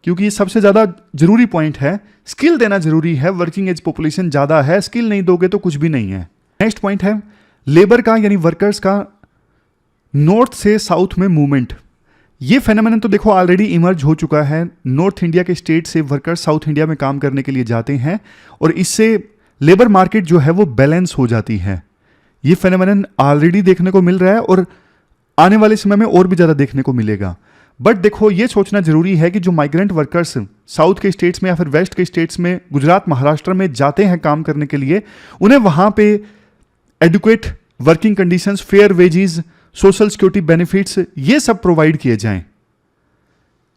A: क्योंकि ये सबसे ज़्यादा जरूरी पॉइंट है। स्किल देना जरूरी है, वर्किंग एज पॉपुलेशन ज़्यादा है, स्किल नहीं दोगे तो कुछ भी नहीं है। नेक्स्ट पॉइंट है लेबर का यानी वर्कर्स का नॉर्थ से साउथ में मूवमेंट। ये फेनोमेनन तो देखो ऑलरेडी इमर्ज हो चुका है। नॉर्थ इंडिया के स्टेट से वर्कर्स साउथ इंडिया में काम करने के लिए जाते हैं और इससे लेबर मार्केट जो है वो बैलेंस हो जाती है। ये फेनोमेनन ऑलरेडी देखने को मिल रहा है और आने वाले समय में और भी ज़्यादा देखने को मिलेगा। बट देखो ये सोचना जरूरी है कि जो माइग्रेंट वर्कर्स साउथ के स्टेट्स में या फिर वेस्ट के स्टेट्स में, गुजरात महाराष्ट्र में जाते हैं काम करने के लिए, उन्हें वहां पे adequate working conditions, fair wages, social security benefits ये सब प्रोवाइड किए जाएं।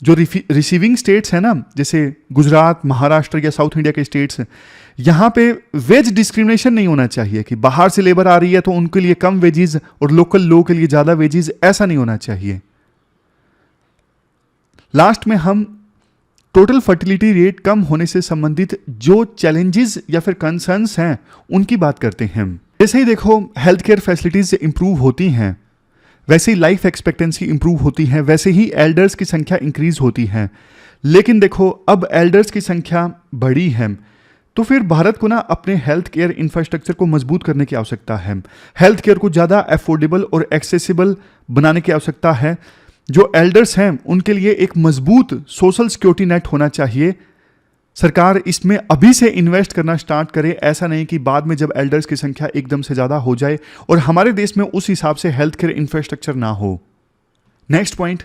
A: जो रिसीविंग स्टेट्स हैं ना, जैसे गुजरात, महाराष्ट्र या साउथ इंडिया के स्टेट्स, यहां पे वेज डिस्क्रिमिनेशन नहीं होना चाहिए कि बाहर से लेबर आ रही है तो उनके लिए कम वेजेस और लोकल लोगों के लिए ज्यादा वेजेस, ऐसा नहीं होना चाहिए। लास्ट में हम टोटल फर्टिलिटी रेट कम होने से संबंधित जो चैलेंजेस या फिर कंसर्न्स हैं उनकी बात करते हैं। जैसे ही देखो हेल्थ केयर फैसिलिटीज इंप्रूव होती हैं, वैसे ही लाइफ एक्सपेक्टेंसी इंप्रूव होती है, वैसे ही एल्डर्स की संख्या इंक्रीज होती है। लेकिन देखो अब एल्डर्स की संख्या बढ़ी है तो फिर भारत को ना अपने हेल्थ केयर इंफ्रास्ट्रक्चर को मजबूत करने की आवश्यकता है। हेल्थ केयर को ज़्यादा अफोर्डेबल और एक्सेसिबल बनाने की आवश्यकता है। जो एल्डर्स हैं उनके लिए एक मजबूत सोशल सिक्योरिटी नेट होना चाहिए। सरकार इसमें अभी से इन्वेस्ट करना स्टार्ट करे, ऐसा नहीं कि बाद में जब एल्डर्स की संख्या एकदम से ज़्यादा हो जाए और हमारे देश में उस हिसाब से हेल्थ केयर इंफ्रास्ट्रक्चर ना हो। नेक्स्ट पॉइंट,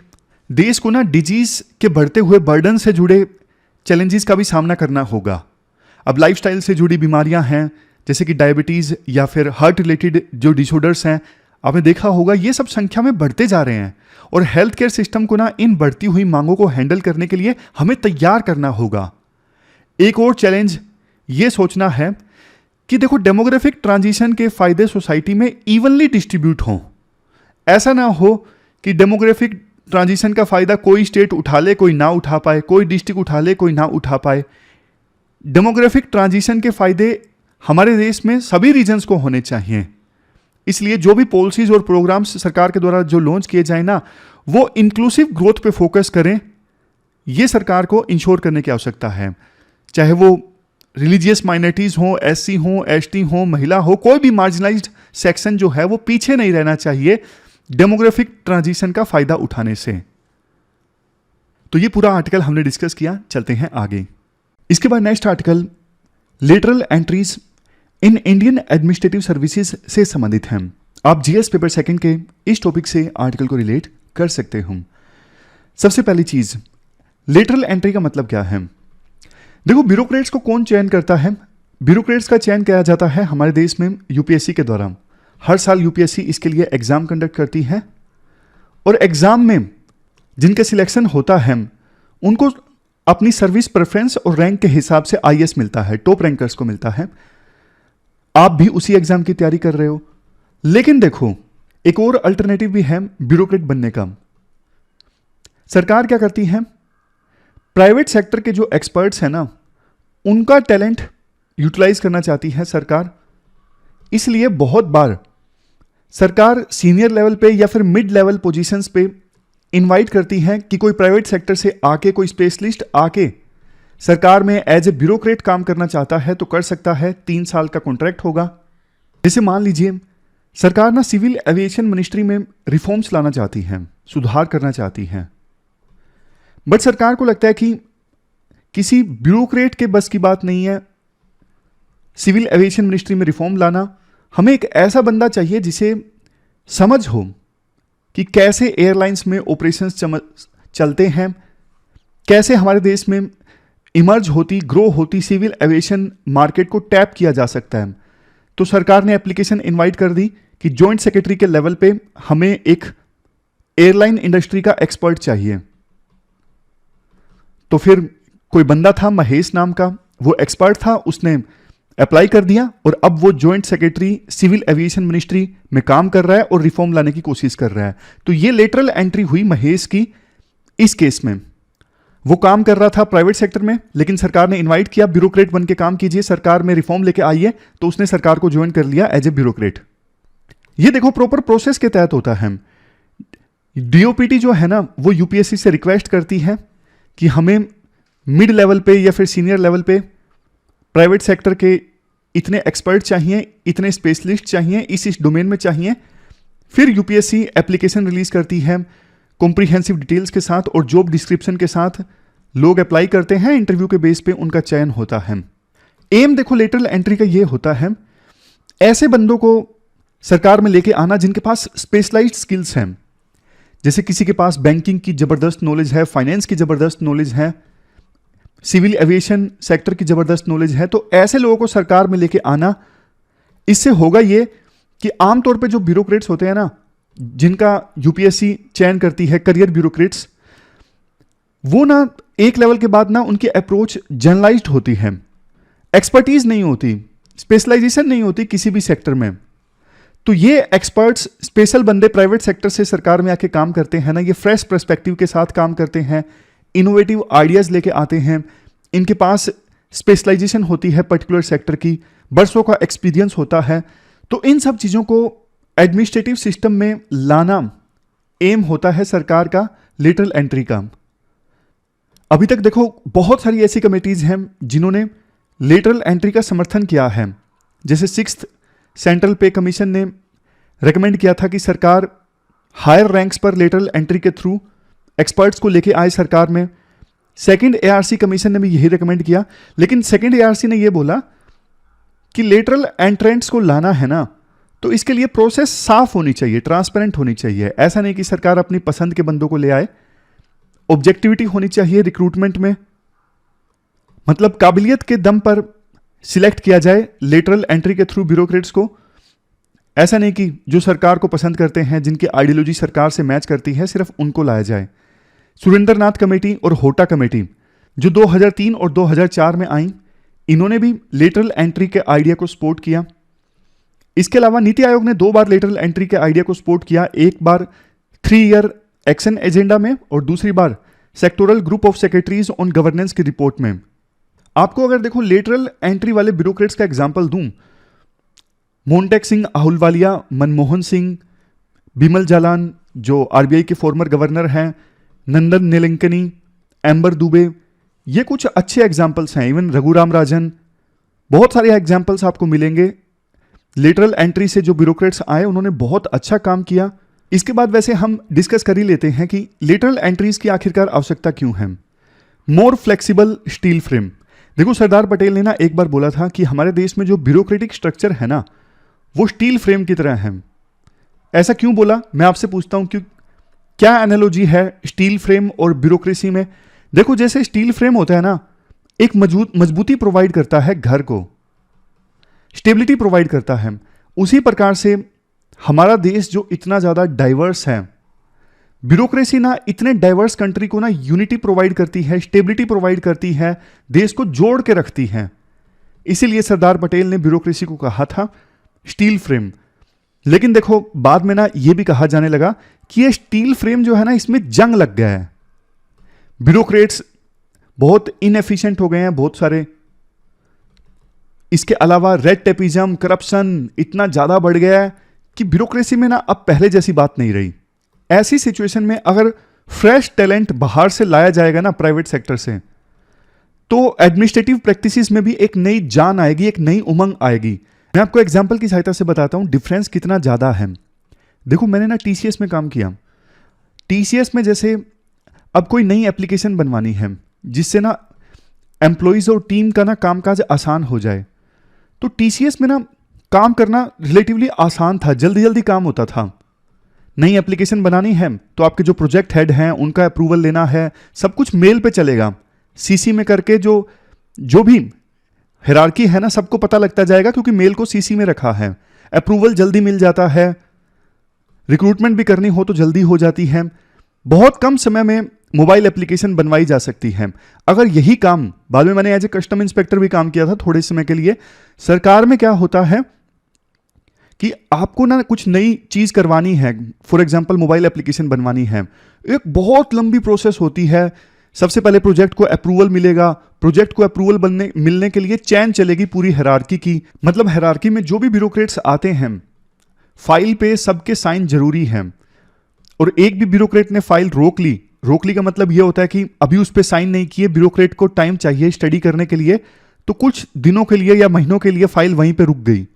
A: देश को ना डिजीज के बढ़ते हुए बर्डन से जुड़े चैलेंजेस का भी सामना करना होगा। अब लाइफस्टाइल से जुड़ी बीमारियां हैं जैसे कि डायबिटीज़ या फिर हार्ट रिलेटेड जो डिसऑर्डर्स हैं, आपने देखा होगा ये सब संख्या में बढ़ते जा रहे हैं और हेल्थ केयर सिस्टम को ना इन बढ़ती हुई मांगों को हैंडल करने के लिए हमें तैयार करना होगा। एक और चैलेंज ये सोचना है कि देखो डेमोग्राफिक ट्रांजिशन के फायदे सोसाइटी में इवनली डिस्ट्रीब्यूट हों। ऐसा ना हो कि डेमोग्राफिक ट्रांजिशन का फायदा कोई स्टेट उठा ले कोई ना उठा पाए, कोई डिस्ट्रिक्ट उठा ले कोई ना उठा पाए। डेमोग्राफिक ट्रांजिशन के फायदे हमारे देश में सभी रीजन्स को होने चाहिए। इसलिए जो भी पॉलिसीज और प्रोग्राम्स सरकार के द्वारा जो लॉन्च किए जाए ना, वो इंक्लूसिव ग्रोथ पे फोकस करें। ये सरकार को इंश्योर करने की आवश्यकता है। चाहे वो रिलीजियस माइनॉरिटीज हो, एससी हो, एसटी हो, महिला हो, कोई भी मार्जिनलाइज्ड सेक्शन जो है वो पीछे नहीं रहना चाहिए डेमोग्राफिक ट्रांजिशन का फायदा उठाने से। तो ये पूरा आर्टिकल हमने डिस्कस किया, चलते हैं आगे। इसके बाद next article lateral entries in Indian administrative services से संबंधित हैं। आप जीएस पेपर सेकंड के इस टॉपिक से आर्टिकल को रिलेट कर सकते हो। सबसे पहली चीज, लेटरल एंट्री का मतलब क्या है? देखो ब्यूरोक्रेट्स को कौन चयन करता है? ब्यूरोक्रेट्स का चयन किया जाता है हमारे देश में यूपीएससी के द्वारा। हर साल यूपीएससी इसके लिए एग्जाम कंडक्ट करती है और एग्जाम में जिनका सिलेक्शन होता है उनको अपनी सर्विस प्रेफरेंस और रैंक के हिसाब से आईएएस मिलता है, टॉप रैंकर्स को मिलता है। आप भी उसी एग्जाम की तैयारी कर रहे हो। लेकिन देखो एक और अल्टरनेटिव भी है ब्यूरोक्रेट बनने का। सरकार क्या करती है, प्राइवेट सेक्टर के जो एक्सपर्ट्स हैं ना उनका टैलेंट यूटिलाइज करना चाहती है सरकार। इसलिए बहुत बार सरकार सीनियर लेवल पे या फिर मिड लेवल पोजीशंस पे इनवाइट करती है कि कोई प्राइवेट सेक्टर से आके, कोई स्पेशलिस्ट आके सरकार में एज ए ब्यूरोक्रेट काम करना चाहता है तो कर सकता है। 3 साल का कॉन्ट्रैक्ट होगा। जैसे मान लीजिए सरकार ना सिविल एविएशन मिनिस्ट्री में रिफॉर्म्स लाना चाहती है, सुधार करना चाहती है, बट सरकार को लगता है कि किसी ब्यूरोक्रेट के बस की बात नहीं है सिविल एविएशन मिनिस्ट्री में रिफॉर्म लाना। हमें एक ऐसा बंदा चाहिए जिसे समझ हो कि कैसे एयरलाइंस में ऑपरेशंस चलते हैं, कैसे हमारे देश में इमर्ज होती, ग्रो होती सिविल एविएशन मार्केट को टैप किया जा सकता है। तो सरकार ने एप्लीकेशन इनवाइट कर दी कि जॉइंट सेक्रेटरी के लेवल पे हमें एक एयरलाइन इंडस्ट्री का एक्सपर्ट चाहिए। तो फिर कोई बंदा था महेश नाम का, वो एक्सपर्ट था, उसने अप्लाई कर दिया और अब वो joint secretary civil aviation ministry में काम कर रहा है और रिफॉर्म लाने की कोशिश कर रहा है। तो ये लेटरल एंट्री हुई महेश की। इस केस में वो काम कर रहा था प्राइवेट सेक्टर में, लेकिन सरकार ने इनवाइट किया ब्यूरोक्रेट बन के काम कीजिए, सरकार में रिफॉर्म लेके आइए, तो उसने सरकार को ज्वाइन कर लिया एज ए ब्यूरोक्रेट। ये देखो प्रॉपर प्रोसेस के तहत होता है। डीओपीटी जो है ना वो यूपीएससी से रिक्वेस्ट करती है कि हमें मिड लेवल पे या फिर सीनियर लेवल पे प्राइवेट सेक्टर के इतने एक्सपर्ट चाहिए, इतने स्पेशलिस्ट चाहिए, इस डोमेन में चाहिए। फिर यूपीएससी एप्लीकेशन रिलीज करती है कॉम्प्रिहेंसिव डिटेल्स के साथ और जॉब डिस्क्रिप्शन के साथ। लोग अप्लाई करते हैं, इंटरव्यू के बेस पे उनका चयन होता है। एम देखो लेटरल एंट्री का ये होता है ऐसे बंदों को सरकार में लेके आना जिनके पास स्पेशलाइज्ड स्किल्स हैं, जैसे किसी के पास बैंकिंग की ज़बरदस्त नॉलेज है, फाइनेंस की ज़बरदस्त नॉलेज है, सिविल एविएशन सेक्टर की ज़बरदस्त नॉलेज है, तो ऐसे लोगों को सरकार में लेके आना, इससे होगा ये कि आमतौर पे जो ब्यूरोक्रेट्स होते हैं ना, जिनका यूपीएससी चयन करती है, करियर ब्यूरोक्रेट्स, वो ना एक लेवल के बाद ना उनकी अप्रोच जनरलाइज्ड होती है, एक्सपर्टीज नहीं होती, स्पेशलाइजेशन नहीं होती किसी भी सेक्टर में। तो ये एक्सपर्ट्स, स्पेशल बंदे प्राइवेट सेक्टर से सरकार में आके काम करते हैं ना, ये फ्रेश पर्सपेक्टिव के साथ काम करते हैं, इनोवेटिव आइडियाज लेके आते हैं, इनके पास स्पेशलाइजेशन होती है पर्टिकुलर सेक्टर की, बरसों का एक्सपीरियंस होता है। तो इन सब चीज़ों को एडमिनिस्ट्रेटिव सिस्टम में लाना एम होता है सरकार का लेटरल एंट्री का। अभी तक देखो बहुत सारी ऐसी कमेटीज हैं जिन्होंने लेटरल एंट्री का समर्थन किया है। जैसे 6th सेंट्रल पे कमीशन ने रेकमेंड किया था कि सरकार हायर रैंक्स पर लेटरल एंट्री के थ्रू एक्सपर्ट्स को लेके आए सरकार में। 2nd ARC कमीशन ने भी यही रेकमेंड किया, लेकिन 2nd ARC ने यह बोला कि लेटरल एंट्रेंट्स को लाना है ना, तो इसके लिए प्रोसेस साफ होनी चाहिए, ट्रांसपेरेंट होनी चाहिए। ऐसा नहीं कि सरकार अपनी पसंद के बंदों को ले आए, ऑब्जेक्टिविटी होनी चाहिए रिक्रूटमेंट में, मतलब काबिलियत के दम पर सिलेक्ट किया जाए लेटरल एंट्री के थ्रू ब्यूरोक्रेट्स को। ऐसा नहीं कि जो सरकार को पसंद करते हैं, जिनकी आइडियोलॉजी सरकार से मैच करती है, सिर्फ उनको लाया जाए। सुरेंद्र नाथ कमेटी और होटा कमेटी जो 2003 और 2004 में आई, इन्होंने भी लेटरल एंट्री के आइडिया को सपोर्ट किया। इसके अलावा नीति आयोग ने 2 बार लेटरल एंट्री के आइडिया को सपोर्ट किया, एक बार 3 ईयर एक्शन एजेंडा में और दूसरी बार sectoral group of secretaries on governance की रिपोर्ट में। आपको अगर देखो लेटरल एंट्री वाले ब्यूरोक्रेट्स का एग्जांपल दूं, मोन्टेक सिंह आहलूवालिया, मनमोहन सिंह, बिमल जालान जो आरबीआई के फॉर्मर गवर्नर हैं, नंदन नीलेंकनी, एम्बर दुबे, ये कुछ अच्छे एग्जाम्पल्स हैं। इवन रघुराम राजन, बहुत सारे एग्जाम्पल्स आपको मिलेंगे। लेटरल एंट्री से जो ब्यूरोक्रेट्स आए उन्होंने बहुत अच्छा काम किया। इसके बाद वैसे हम डिस्कस कर ही लेते हैं कि लेटरल एंट्रीज की आखिरकार आवश्यकता क्यों है। More flexible steel frame. देखो सरदार पटेल ने ना एक बार बोला था कि हमारे देश में जो ब्यूरोक्रेटिक स्ट्रक्चर है ना, वो स्टील फ्रेम की तरह है। ऐसा क्यों बोला, मैं आपसे पूछता हूं, क्यों, क्या एनालॉजी है स्टील फ्रेम और ब्यूरोक्रेसी में। देखो जैसे स्टील फ्रेम होता है ना, एक मजबूती प्रोवाइड करता है, घर को स्टेबिलिटी प्रोवाइड करता है, उसी प्रकार से हमारा देश जो इतना ज्यादा डाइवर्स है, ब्यूरोक्रेसी ना इतने डाइवर्स कंट्री को ना यूनिटी प्रोवाइड करती है, स्टेबिलिटी प्रोवाइड करती है, देश को जोड़ के रखती है। इसीलिए सरदार पटेल ने ब्यूरोक्रेसी को कहा था स्टील फ्रेम। लेकिन देखो बाद में ना यह भी कहा जाने लगा कि ये स्टील फ्रेम जो है ना, इसमें जंग लग गया है, ब्यूरोक्रेट्स बहुत इनएफिशिएंट हो गए हैं बहुत सारे। इसके अलावा रेड टेपिज्म, करप्शन इतना ज्यादा बढ़ गया है कि ब्यूरोक्रेसी में ना अब पहले जैसी बात नहीं रही। ऐसी सिचुएशन में अगर फ्रेश टैलेंट बाहर से लाया जाएगा ना प्राइवेट सेक्टर से, तो एडमिनिस्ट्रेटिव प्रैक्टिसेस में भी एक नई जान आएगी, एक नई उमंग आएगी। मैं आपको एग्जांपल की सहायता से बताता हूं डिफरेंस कितना ज्यादा है। देखो मैंने ना टीसीएस में काम किया। टीसीएस में जैसे अब कोई नई एप्लीकेशन बनवानी है जिससे ना एम्प्लॉइज और टीम का ना कामकाज आसान हो जाए, तो टीसीएस में ना काम करना रिलेटिवली आसान था, जल्दी जल्दी काम होता था। नई एप्लीकेशन बनानी है तो आपके जो प्रोजेक्ट हेड हैं उनका अप्रूवल लेना है, सब कुछ मेल पे चलेगा, सीसी में करके जो भी हायरार्की है ना सबको पता लगता जाएगा, क्योंकि मेल को सीसी में रखा है। अप्रूवल जल्दी मिल जाता है, रिक्रूटमेंट भी करनी हो तो जल्दी हो जाती है, बहुत कम समय में मोबाइल एप्लीकेशन बनवाई जा सकती है। अगर यही काम, बाद में मैंने एज ए कस्टम इंस्पेक्टर भी काम किया था थोड़े समय के लिए, सरकार में क्या होता है कि आपको ना कुछ नई चीज करवानी है, फॉर एग्जांपल मोबाइल एप्लीकेशन बनवानी है, एक बहुत लंबी प्रोसेस होती है। सबसे पहले प्रोजेक्ट को अप्रूवल मिलेगा, प्रोजेक्ट को अप्रूवल मिलने के लिए चैन चलेगी पूरी हायरार्की की, मतलब हायरार्की में जो भी ब्यूरोक्रेट्स आते हैं फाइल पे सबके साइन जरूरी है। और एक भी ब्यूरोक्रेट ने फाइल रोक ली का मतलब यह होता है कि अभी उस पर साइन नहीं किए, ब्यूरोक्रेट को टाइम चाहिए स्टडी करने के लिए, तो कुछ दिनों के लिए या महीनों के लिए फाइल वहीं पे रुक गई।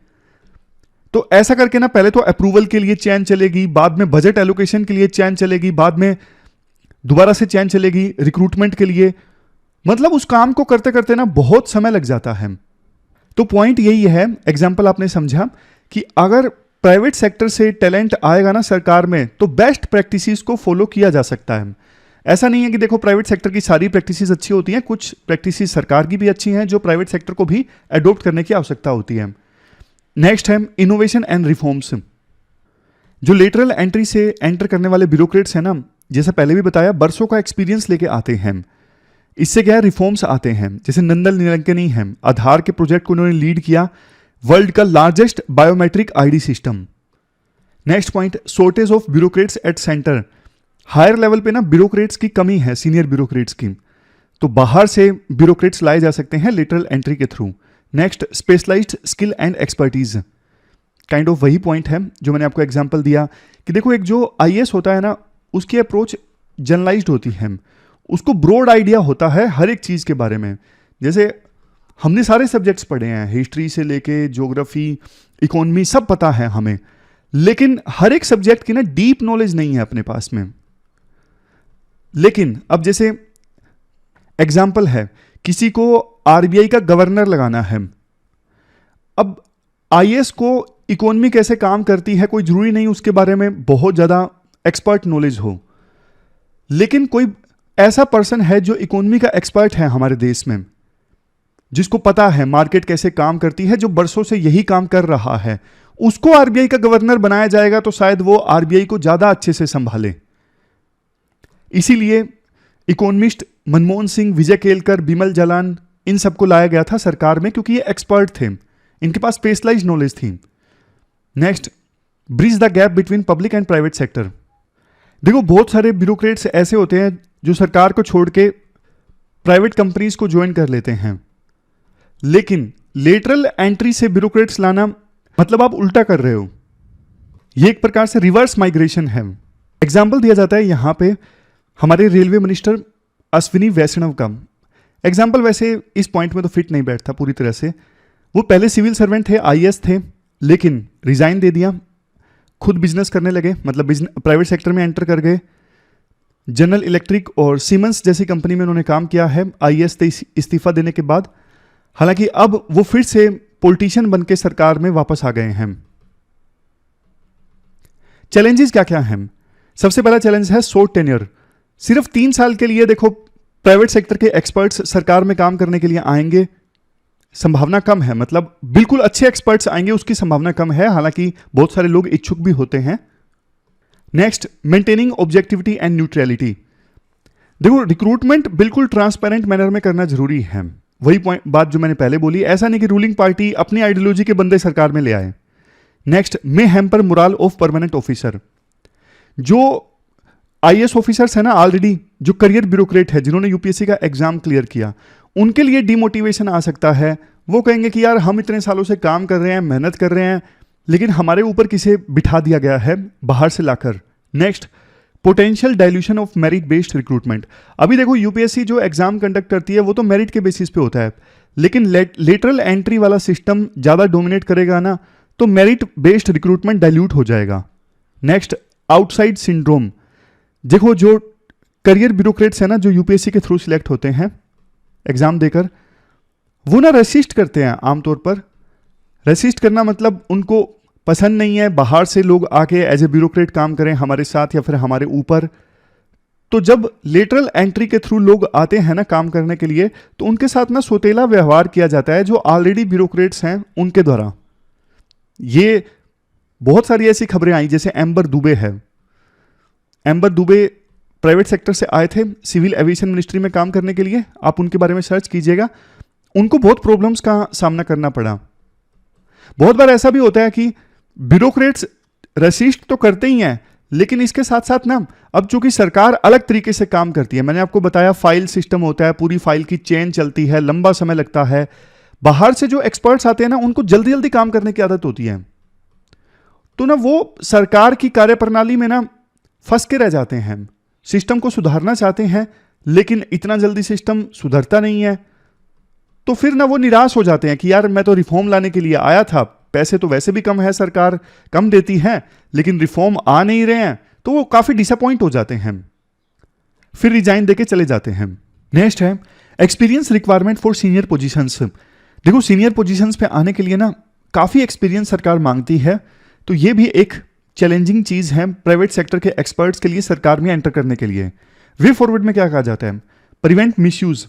A: तो ऐसा करके ना पहले तो अप्रूवल के लिए चैन चलेगी, बाद में बजट एलोकेशन के लिए चैन चलेगी, बाद में दोबारा से चैन चलेगी रिक्रूटमेंट के लिए, मतलब उस काम को करते करते ना बहुत समय लग जाता है। तो पॉइंट यही है, एग्जाम्पल आपने समझा कि अगर प्राइवेट सेक्टर से टैलेंट आएगा ना सरकार में, तो बेस्ट प्रैक्टिसेस को फॉलो किया जा सकता है। ऐसा नहीं है कि देखो प्राइवेट सेक्टर की सारी प्रैक्टिसेस अच्छी होती हैं, कुछ प्रैक्टिसेस सरकार की भी अच्छी हैं जो प्राइवेट सेक्टर को भी अडॉप्ट करने की आवश्यकता होती है। नेक्स्ट है इनोवेशन एंड रिफॉर्म्स। जो लेटरल एंट्री से एंटर करने वाले ब्यूरोक्रेट्स हैं ना, जैसे पहले भी बताया, बरसों का एक्सपीरियंस लेके आते हैं। इससे क्या है, रिफॉर्म्स आते हैं। जैसे नंदन नीलकनी हैं, आधार के प्रोजेक्ट को उन्होंने लीड किया, वर्ल्ड का largest biometric ID system. Next point, shortage of bureaucrats at centre. Higher level पे ना ब्यूरोक्रेट्स की कमी है, सीनियर ब्यूरोक्रेट्स की, तो बाहर से ब्यूरोक्रेट्स लाए जा सकते हैं लेटरल एंट्री के through. Next, specialised skill and expertise. Kind of वही पॉइंट है जो मैंने आपको एग्जांपल दिया कि देखो एक जो आईएएस होता है ना, उसकी अप्रोच जनरलाइज्ड होती है, उसको ब्रॉड आइडिया होता है हर एक चीज़ के बारे में। जैसे हमने सारे सब्जेक्ट्स पढ़े हैं, हिस्ट्री से लेके ज्योग्राफी, इकोनॉमी, सब पता है हमें, लेकिन हर एक सब्जेक्ट की ना डीप नॉलेज नहीं है अपने पास में। लेकिन अब जैसे एग्जाम्पल है, किसी को आरबीआई का गवर्नर लगाना है, अब आईएएस को इकोनॉमी कैसे काम करती है कोई जरूरी नहीं उसके बारे में बहुत ज़्यादा एक्सपर्ट नॉलेज हो, लेकिन कोई ऐसा पर्सन है जो इकोनॉमी का एक्सपर्ट है हमारे देश में, जिसको पता है मार्केट कैसे काम करती है, जो बरसों से यही काम कर रहा है, उसको आरबीआई का गवर्नर बनाया जाएगा तो शायद वो आरबीआई को ज़्यादा अच्छे से संभाले। इसीलिए इकोनॉमिस्ट मनमोहन सिंह, विजय केलकर, बिमल जालान, इन सबको लाया गया था सरकार में, क्योंकि ये एक्सपर्ट थे, इनके पास स्पेशलाइज्ड नॉलेज थी। Next, bridge the gap between public and private sector. देखो बहुत सारे ब्यूरोक्रेट्स ऐसे होते हैं जो सरकार को छोड़ के प्राइवेट कंपनीज को ज्वाइन कर लेते हैं, लेकिन लेटरल एंट्री से ब्यूरोक्रेट्स लाना मतलब आप उल्टा कर रहे हो, ये एक प्रकार से रिवर्स माइग्रेशन है। एग्जाम्पल दिया जाता है यहां पे हमारे रेलवे मिनिस्टर अश्विनी वैष्णव का एग्जाम्पल। वैसे इस पॉइंट में तो फिट नहीं बैठता पूरी तरह से। वो पहले सिविल सर्वेंट थे, आईएएस थे, लेकिन रिजाइन दे दिया, खुद बिजनेस करने लगे, मतलब प्राइवेट सेक्टर में एंटर कर गए। जनरल इलेक्ट्रिक और सीमेंस जैसी कंपनी में उन्होंने काम किया है आईएएस से इस्तीफा देने के बाद। हालांकि अब वो फिर से पॉलिटिशियन बनके सरकार में वापस आ गए हैं। चैलेंजेस क्या क्या हैं? सबसे पहला चैलेंज है शॉर्ट टेन्योर। सिर्फ 3 साल के लिए देखो प्राइवेट सेक्टर के एक्सपर्ट्स सरकार में काम करने के लिए आएंगे, संभावना कम है, मतलब बिल्कुल अच्छे एक्सपर्ट्स आएंगे उसकी संभावना कम है, हालांकि बहुत सारे लोग इच्छुक भी होते हैं। Next, maintaining objectivity and neutrality. देखो रिक्रूटमेंट बिल्कुल ट्रांसपेरेंट मैनर में करना जरूरी है, वही बात जो मैंने पहले बोली। ऐसा नहीं कि रूलिंग पार्टी अपनी आइडियोलॉजी के बंदे सरकार में ले आए। Next, may hamper moral of permanent officer. जो आईएएस ऑफिसर्स है ना ऑलरेडी, जो करियर ब्यूरोक्रेट है, जिन्होंने यूपीएससी का एग्जाम क्लियर किया, उनके लिए डिमोटिवेशन आ सकता है। वो कहेंगे कि यार हम इतने सालों से काम कर रहे हैं, मेहनत कर रहे हैं, लेकिन हमारे ऊपर किसे बिठा दिया गया है बाहर से लाकर। Next, potential dilution of merit based recruitment. अभी देखो यूपीएससी जो एग्जाम कंडक्ट करती है वो तो मेरिट के बेसिस पे होता है, लेकिन लेटरल एंट्री वाला सिस्टम ज़्यादा डोमिनेट करेगा ना, तो मेरिट बेस्ड रिक्रूटमेंट डाइल्यूट हो जाएगा। Next, outside syndrome. देखो जो करियर ब्यूरोक्रेट्स हैं ना, जो यूपीएससी के थ्रू सिलेक्ट होते हैं एग्जाम देकर, वो ना रेसिस्ट करते हैं आमतौर पर। रेसिस्ट करना मतलब उनको पसंद नहीं है बाहर से लोग आके एज ए ब्यूरोक्रेट काम करें हमारे साथ या फिर हमारे ऊपर। तो जब लेटरल एंट्री के थ्रू लोग आते हैं ना काम करने के लिए, तो उनके साथ ना सोतेला व्यवहार किया जाता है जो ऑलरेडी ब्यूरोक्रेट्स हैं उनके द्वारा। ये बहुत सारी ऐसी खबरें आई, जैसे एम्बर दुबे है। एम्बर दुबे प्राइवेट सेक्टर से आए थे सिविल एविएशन मिनिस्ट्री में काम करने के लिए, आप उनके बारे में सर्च कीजिएगा। उनको बहुत प्रॉब्लम्स का सामना करना पड़ा। बहुत बार ऐसा भी होता है कि ब्यूरोक्रेट्स रेसिस्ट तो करते ही हैं, लेकिन इसके साथ साथ ना अब चूंकि सरकार अलग तरीके से काम करती है, मैंने आपको बताया फाइल सिस्टम होता है, पूरी फाइल की चेन चलती है, लंबा समय लगता है। बाहर से जो एक्सपर्ट्स आते हैं ना, उनको जल्दी जल्दी काम करने की आदत होती है, तो ना वो सरकार की कार्यप्रणाली में ना फंस के रह जाते हैं। सिस्टम को सुधारना चाहते हैं, लेकिन इतना जल्दी सिस्टम सुधरता नहीं है, तो फिर ना वो निराश हो जाते हैं कि यार मैं तो रिफॉर्म लाने के लिए आया था, पैसे तो वैसे भी कम है, सरकार कम देती है, लेकिन रिफॉर्म आ नहीं रहे हैं, तो वो काफी डिसअपॉइंट हो जाते हैं, फिर रिजाइन देके चले जाते हैं। नेक्स्ट है experience requirement for senior positions. देखो सीनियर पोजीशंस पे आने के लिए ना काफी एक्सपीरियंस सरकार मांगती है, तो ये भी एक चैलेंजिंग चीज़ है प्राइवेट सेक्टर के एक्सपर्ट्स के लिए सरकार में एंटर करने के लिए। वे फॉरवर्ड में क्या कहा जाता है, प्रिवेंट मिसयूज,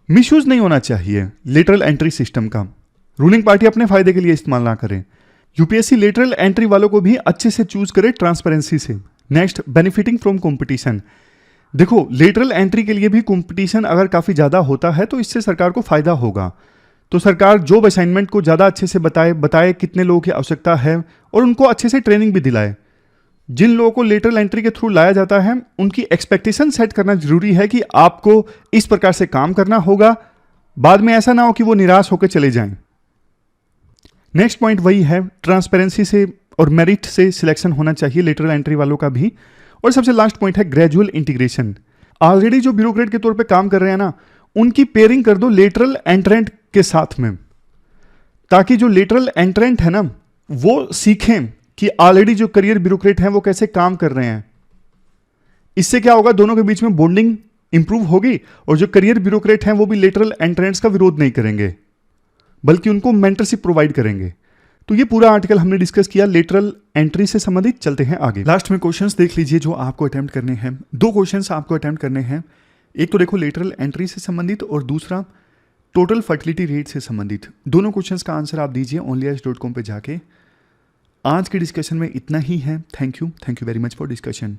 A: मिसयूज नहीं होना चाहिए लेटरल एंट्री सिस्टम का, रूलिंग पार्टी अपने फायदे के लिए इस्तेमाल ना करे। यूपीएससी लेटरल एंट्री वालों को भी अच्छे से चूज करे ट्रांसपेरेंसी से। Next, benefiting from competition. देखो लेटरल एंट्री के लिए भी कंपटीशन अगर काफ़ी ज़्यादा होता है तो इससे सरकार को फायदा होगा। तो सरकार जॉब असाइनमेंट को ज़्यादा अच्छे से बताए कितने लोगों की आवश्यकता है और उनको अच्छे से ट्रेनिंग भी दिलाए। जिन लोगों को लेटरल एंट्री के थ्रू लाया जाता है उनकी एक्सपेक्टेशन सेट करना जरूरी है कि आपको इस प्रकार से काम करना होगा, बाद में ऐसा ना हो कि वो निराश होकर चले जाएं। नेक्स्ट पॉइंट वही है, ट्रांसपेरेंसी से और मेरिट से सिलेक्शन होना चाहिए लेटरल एंट्री वालों का भी। और सबसे लास्ट पॉइंट है ग्रेजुअल इंटीग्रेशन। ऑलरेडी जो ब्यूरोक्रेट के तौर पे काम कर रहे हैं ना, उनकी पेयरिंग कर दो लेटरल एंट्रेंट के साथ में, ताकि जो लेटरल एंट्रेंट है ना वो सीखें कि ऑलरेडी जो करियर ब्यूरोक्रेट हैं वो कैसे काम कर रहे हैं। इससे क्या होगा, दोनों के बीच में बॉन्डिंग इंप्रूव होगी और जो करियर ब्यूरोक्रेट हैं वो भी लेटरल एंट्रेंट्स का विरोध नहीं करेंगे बल्कि उनको मेंटरशिप प्रोवाइड करेंगे। तो ये पूरा आर्टिकल हमने डिस्कस किया लेटरल एंट्री से संबंधित। चलते हैं आगे। लास्ट में क्वेश्चंस देख लीजिए जो आपको अटेम्प्ट करने हैं। 2 क्वेश्चंस आपको अटेम्प्ट करने हैं। एक तो देखो लेटरल एंट्री से संबंधित और दूसरा टोटल फर्टिलिटी रेट से संबंधित। दोनों क्वेश्चंस का आंसर आप दीजिए onlyas.com पे जाके। आज के डिस्कशन में इतना ही है। Thank you very much for discussion.